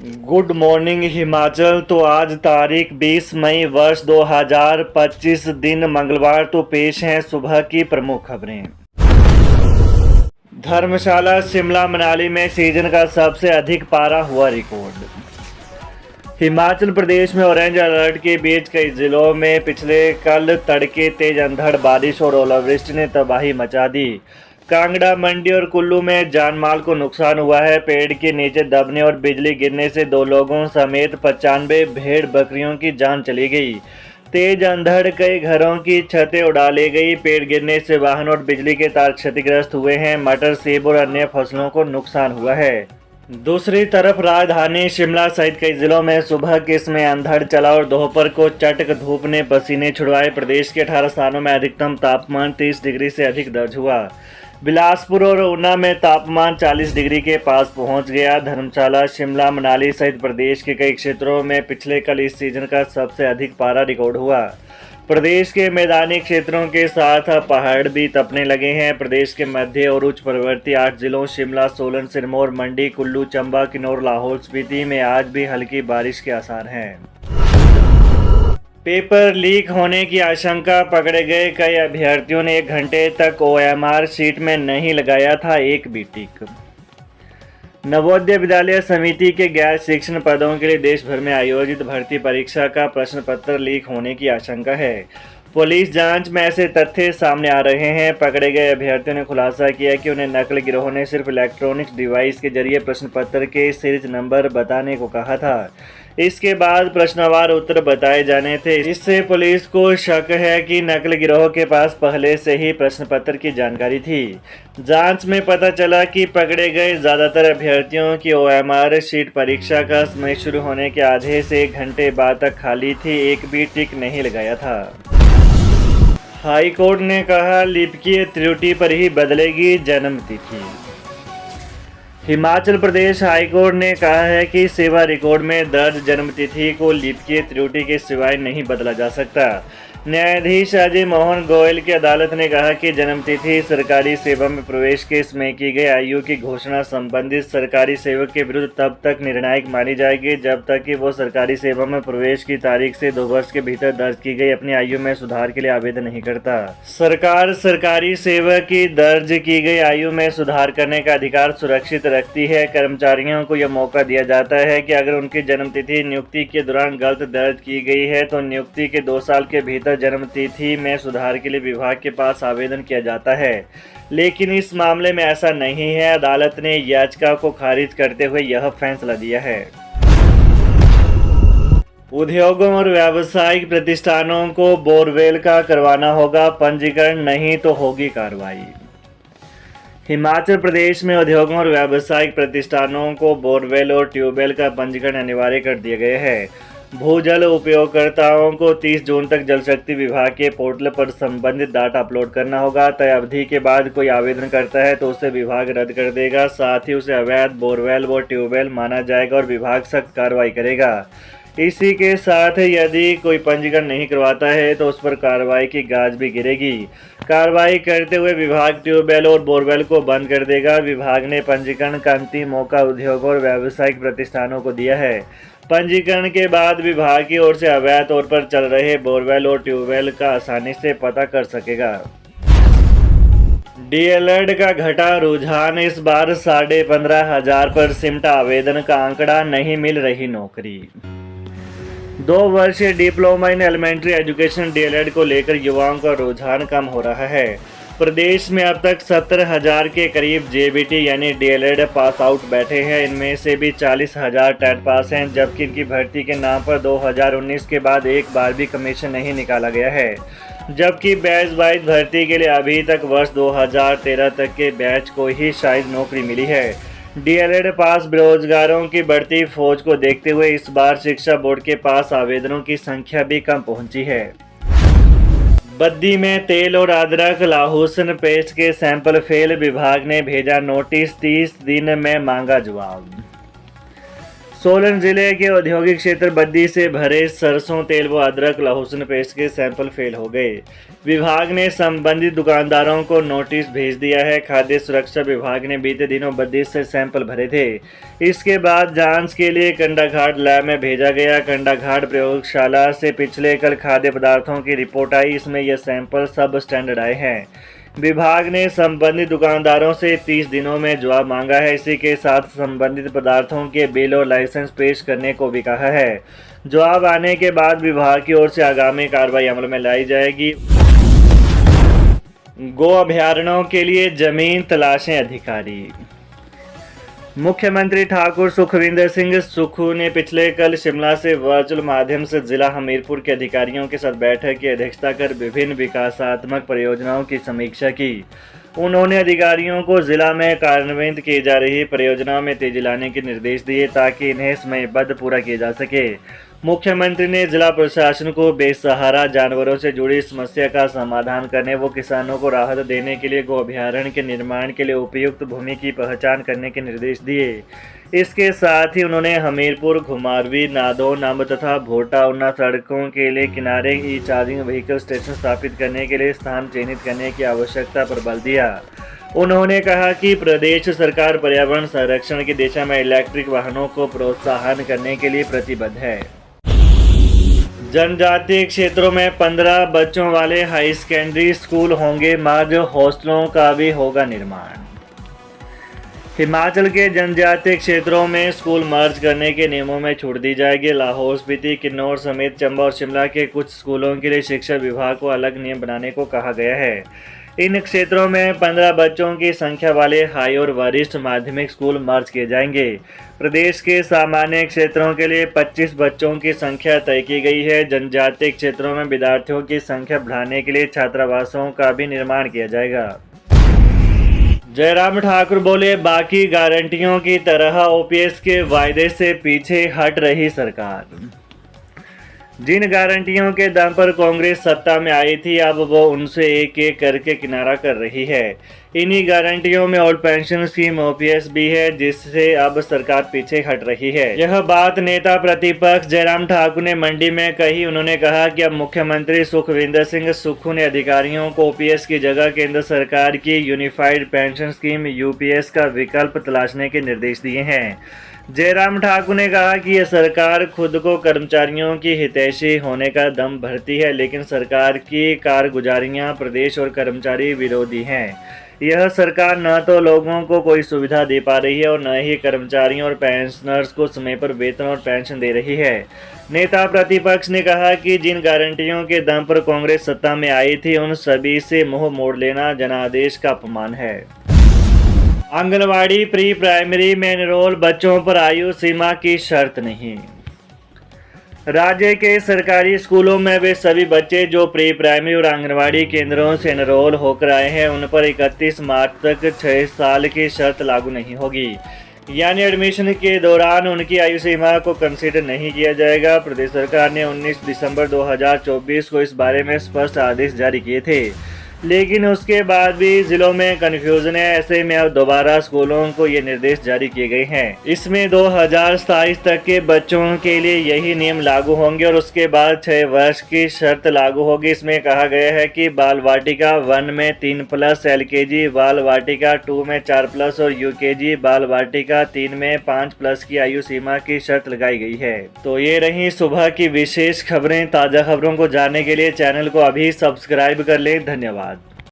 Good morning Himachal. तो आज तारीख 20 मई वर्ष 2025 दिन मंगलवार। तो पेश हैं सुबह की प्रमुख खबरें। धर्मशाला शिमला मनाली में सीजन का सबसे अधिक पारा हुआ रिकॉर्ड। हिमाचल प्रदेश में ऑरेंज अलर्ट के बीच कई जिलों में पिछले कल तड़के तेज अंधड़ बारिश और ओलावृष्टि ने तबाही मचा दी। कांगड़ा, मंडी और कुल्लू में जानमाल को नुकसान हुआ है। पेड़ के नीचे दबने और बिजली गिरने से 2 लोगों समेत 95 भेड़ बकरियों की जान चली गई। तेज अंधड़ कई घरों की छतें उड़ा ले गई। पेड़ गिरने से वाहन और बिजली के तार क्षतिग्रस्त हुए हैं। मटर, सेब और अन्य फसलों को नुकसान हुआ है। दूसरी तरफ राजधानी शिमला सहित कई जिलों में सुबह के समय अंधड़ चला और दोपहर को चटक धूप ने पसीने छुड़वाए। प्रदेश के 18 स्थानों में अधिकतम तापमान 30 डिग्री से अधिक दर्ज हुआ। बिलासपुर और ऊना में तापमान 40 डिग्री के पास पहुंच गया। धर्मशाला, शिमला, मनाली सहित प्रदेश के कई क्षेत्रों में पिछले कल इस सीजन का सबसे अधिक पारा रिकॉर्ड हुआ। प्रदेश के मैदानी क्षेत्रों के साथ पहाड़ भी तपने लगे हैं। प्रदेश के मध्य और उच्च पर्वतीय 8 जिलों शिमला, सोलन, सिरमौर, मंडी, कुल्लू, चंबा, किन्नौर, लाहौल स्पीति में आज भी हल्की बारिश के आसार हैं। पेपर लीक होने की आशंका, पकड़े गए कई अभ्यर्थियों ने 1 घंटे तक OMR शीट में नहीं लगाया था एक भी टिक। नवोदय विद्यालय समिति के गैर शिक्षण पदों के लिए देश भर में आयोजित भर्ती परीक्षा का प्रश्न पत्र लीक होने की आशंका है। पुलिस जांच में ऐसे तथ्य सामने आ रहे हैं। पकड़े गए अभ्यर्थियों ने खुलासा किया कि उन्हें नकल गिरोह ने सिर्फ इलेक्ट्रॉनिक्स डिवाइस के जरिए प्रश्न पत्र के सीरीज नंबर बताने को कहा था। इसके बाद प्रश्नवार उत्तर बताए जाने थे। इससे पुलिस को शक है कि नकल गिरोह के पास पहले से ही प्रश्न पत्र की जानकारी थी। जांच में पता चला कि पकड़े गए ज्यादातर अभ्यर्थियों की OMR शीट परीक्षा का समय शुरू होने के आधे से 1 घंटे बाद तक खाली थी, एक भी टिक नहीं लगाया था। हाई कोर्ट ने कहा, लिपिकीय त्रुटि पर ही बदलेगी जन्म तिथि। हिमाचल प्रदेश हाई कोर्ट ने कहा है कि सेवा रिकॉर्ड में दर्ज जन्मतिथि को लिपिकीय त्रुटि के सिवाय नहीं बदला जा सकता। न्यायाधीश अजय मोहन गोयल की अदालत ने कहा कि जन्मतिथि सरकारी सेवा में प्रवेश के समय की गई आयु की घोषणा संबंधित सरकारी सेवक के विरुद्ध तब तक निर्णायक मानी जाएगी जब तक कि वो सरकारी सेवा में प्रवेश की तारीख से 2 वर्ष के भीतर दर्ज की गई अपनी आयु में सुधार के लिए आवेदन नहीं करता। सरकार सरकारी सेवक की दर्ज की गई आयु में सुधार करने का अधिकार सुरक्षित रखती है। कर्मचारियों को यह मौका दिया जाता है कि अगर उनकी जन्मतिथि नियुक्ति के दौरान गलत दर्ज की गई है तो नियुक्ति के 2 साल के भीतर जन्मतिथि में सुधार के लिए विभाग के पास आवेदन किया जाता है। लेकिन इस मामले में ऐसा नहीं है। अदालत ने याचिका को खारिज करते हुए यह फैसला दिया है। उद्योगों और व्यावसायिक प्रतिष्ठानों को बोरवेल का करवाना होगा पंजीकरण, नहीं तो होगी कार्रवाई। हिमाचल प्रदेश में उद्योगों और व्यावसायिक प्रतिष्ठानों को बोरवेल और ट्यूबवेल का पंजीकरण अनिवार्य कर दिया गया है। भूजल उपयोगकर्ताओं को 30 जून तक जल शक्ति विभाग के पोर्टल पर संबंधित डाटा अपलोड करना होगा। तय अवधि के बाद कोई आवेदन करता है तो उसे विभाग रद्द कर देगा। साथ ही उसे अवैध बोरवेल व ट्यूबवेल माना जाएगा और विभाग सख्त कार्रवाई करेगा। इसी के साथ यदि कोई पंजीकरण नहीं करवाता है तो उस पर कार्रवाई की गाज भी गिरेगी। कार्रवाई करते हुए विभाग ट्यूबवेल और बोरवेल को बंद कर देगा। विभाग ने पंजीकरण का अंतिम मौका उद्योग और व्यावसायिक प्रतिष्ठानों को दिया है। पंजीकरण के बाद विभाग की ओर से अवैध तौर पर चल रहे बोरवेल और ट्यूबवेल का आसानी से पता कर सकेगा। DLED का घटा रुझान, इस बार 15,500 पर सिमटा आवेदन का आंकड़ा, नहीं मिल रही नौकरी। 2 वर्षीय diploma in elementary education DLED को लेकर युवाओं का रुझान कम हो रहा है। प्रदेश में अब तक 70,000 के करीब JBT यानी DLED पास आउट बैठे हैं। इनमें से भी 40,000 टेट पास हैं, जबकि इनकी भर्ती के नाम पर 2019 के बाद एक बार भी कमीशन नहीं निकाला गया है। जबकि बैच वाइज भर्ती के लिए अभी तक वर्ष 2013 तक के बैच को ही शायद नौकरी मिली है। DLED पास बेरोजगारों की बढ़ती फौज को देखते हुए इस बार शिक्षा बोर्ड के पास आवेदनों की संख्या भी कम पहुंची है। बद्दी में तेल और अदरक लाहौसन पेस्ट के सैंपल फेल, विभाग ने भेजा नोटिस, 30 दिन में मांगा जवाब। सोलन जिले के औद्योगिक क्षेत्र बद्दी से भरे सरसों तेल व अदरक लहसुन पेस्ट के सैंपल फेल हो गए। विभाग ने संबंधित दुकानदारों को नोटिस भेज दिया है। खाद्य सुरक्षा विभाग ने बीते दिनों बद्दी से सैंपल भरे थे। इसके बाद जांच के लिए कंडाघाट लैब में भेजा गया। कंडाघाट प्रयोगशाला से पिछले कल खाद्य पदार्थों की रिपोर्ट आई। इसमें यह सैंपल सब स्टैंडर्ड आए हैं। विभाग ने संबंधित दुकानदारों से 30 दिनों में जवाब मांगा है। इसी के साथ संबंधित पदार्थों के बिल और लाइसेंस पेश करने को भी कहा है। जवाब आने के बाद विभाग की ओर से आगामी कार्रवाई अमल में लाई जाएगी। गो अभयारण्यों के लिए जमीन तलाशें अधिकारी। मुख्यमंत्री ठाकुर सुखविंदर सिंह सुक्खू ने पिछले कल शिमला से वर्चुअल माध्यम से जिला हमीरपुर के अधिकारियों के साथ बैठक की अध्यक्षता कर विभिन्न विकासात्मक परियोजनाओं की समीक्षा की। उन्होंने अधिकारियों को जिला में कार्यान्वित की जा रही परियोजनाओं में तेजी लाने के निर्देश दिए ताकि इन्हें समयबद्ध पूरा किया जा सके। मुख्यमंत्री ने जिला प्रशासन को बेसहारा जानवरों से जुड़ी समस्या का समाधान करने व किसानों को राहत देने के लिए गो अभयारण्य के निर्माण के लिए उपयुक्त भूमि की पहचान करने के निर्देश दिए। इसके साथ ही उन्होंने हमीरपुर, घुमारवी, नादो, नंब तथा भोटा उन्ना सड़कों के लिए किनारे ई चार्जिंग व्हीकल स्टेशन स्थापित करने के लिए स्थान चिन्हित करने की आवश्यकता पर बल दिया। उन्होंने कहा कि प्रदेश सरकार पर्यावरण संरक्षण की दिशा में इलेक्ट्रिक वाहनों को प्रोत्साहन करने के लिए प्रतिबद्ध है। जनजातीय क्षेत्रों में 15 बच्चों वाले हाई सेकेंडरी स्कूल होंगे मर्ज, हॉस्टलों का भी होगा निर्माण। हिमाचल के जनजातीय क्षेत्रों में स्कूल मर्ज करने के नियमों में छूट दी जाएगी। लाहौल स्पीति, किन्नौर समेत चंबा और शिमला के कुछ स्कूलों के लिए शिक्षा विभाग को अलग नियम बनाने को कहा गया है। इन क्षेत्रों में 15 बच्चों की संख्या वाले हाई और वरिष्ठ माध्यमिक स्कूल मर्ज किए जाएंगे। प्रदेश के सामान्य क्षेत्रों के लिए 25 बच्चों की संख्या तय की गई है। जनजातीय क्षेत्रों में विद्यार्थियों की संख्या बढ़ाने के लिए छात्रावासों का भी निर्माण किया जाएगा। जयराम ठाकुर बोले, बाकी गारंटियों की तरह ओपीएस के वायदे से पीछे हट रही सरकार। जिन गारंटियों के दम पर कांग्रेस सत्ता में आई थी, अब वो उनसे एक एक करके किनारा कर रही है। इन्हीं गारंटियों में ओल्ड पेंशन स्कीम ओपीएस भी है, जिससे अब सरकार पीछे हट रही है। यह बात नेता प्रतिपक्ष जयराम ठाकुर ने मंडी में कही। उन्होंने कहा कि अब मुख्यमंत्री सुखविंदर सिंह सुक्खू ने अधिकारियों को ओपीएस की जगह केंद्र सरकार की यूनिफाइड पेंशन स्कीम यूपीएस का विकल्प तलाशने के निर्देश दिए हैं। जयराम ठाकुर ने कहा कि यह सरकार खुद को कर्मचारियों की हितैषी होने का दम भरती है, लेकिन सरकार की कारगुजारियां प्रदेश और कर्मचारी विरोधी हैं। यह सरकार न तो लोगों को कोई सुविधा दे पा रही है और न ही कर्मचारियों और पेंशनर्स को समय पर वेतन और पेंशन दे रही है। नेता प्रतिपक्ष ने कहा कि जिन गारंटियों के दम पर कांग्रेस सत्ता में आई थी, उन सभी से मुंह मोड़ लेना जनादेश का अपमान है। आंगनवाड़ी प्री प्राइमरी में एनरोल बच्चों पर आयु सीमा की शर्त नहीं। राज्य के सरकारी स्कूलों में वे सभी बच्चे जो प्री प्राइमरी और आंगनवाड़ी केंद्रों से एनरोल होकर आए हैं, उन पर 31 मार्च तक 6 साल की शर्त लागू नहीं होगी। यानी एडमिशन के दौरान उनकी आयु सीमा को कंसीडर नहीं किया जाएगा। प्रदेश सरकार ने 19 दिसंबर 2024 को इस बारे में स्पष्ट आदेश जारी किए थे, लेकिन उसके बाद भी जिलों में कन्फ्यूजन है। ऐसे में अब दोबारा स्कूलों को ये निर्देश जारी किए गए हैं। इसमें 2027 तक के बच्चों के लिए यही नियम लागू होंगे और उसके बाद 6 वर्ष की शर्त लागू होगी। इसमें कहा गया है कि बाल वाटिका 1 में 3+, एलकेजी बाल वाटिका 2 में 4+ और यूकेजी बाल वाटिका 3 में 5+ की आयु सीमा की शर्त लगाई गई है। तो ये रही सुबह की विशेष खबरें। ताज़ा खबरों को जानने के लिए चैनल को अभी सब्सक्राइब कर लें। धन्यवाद।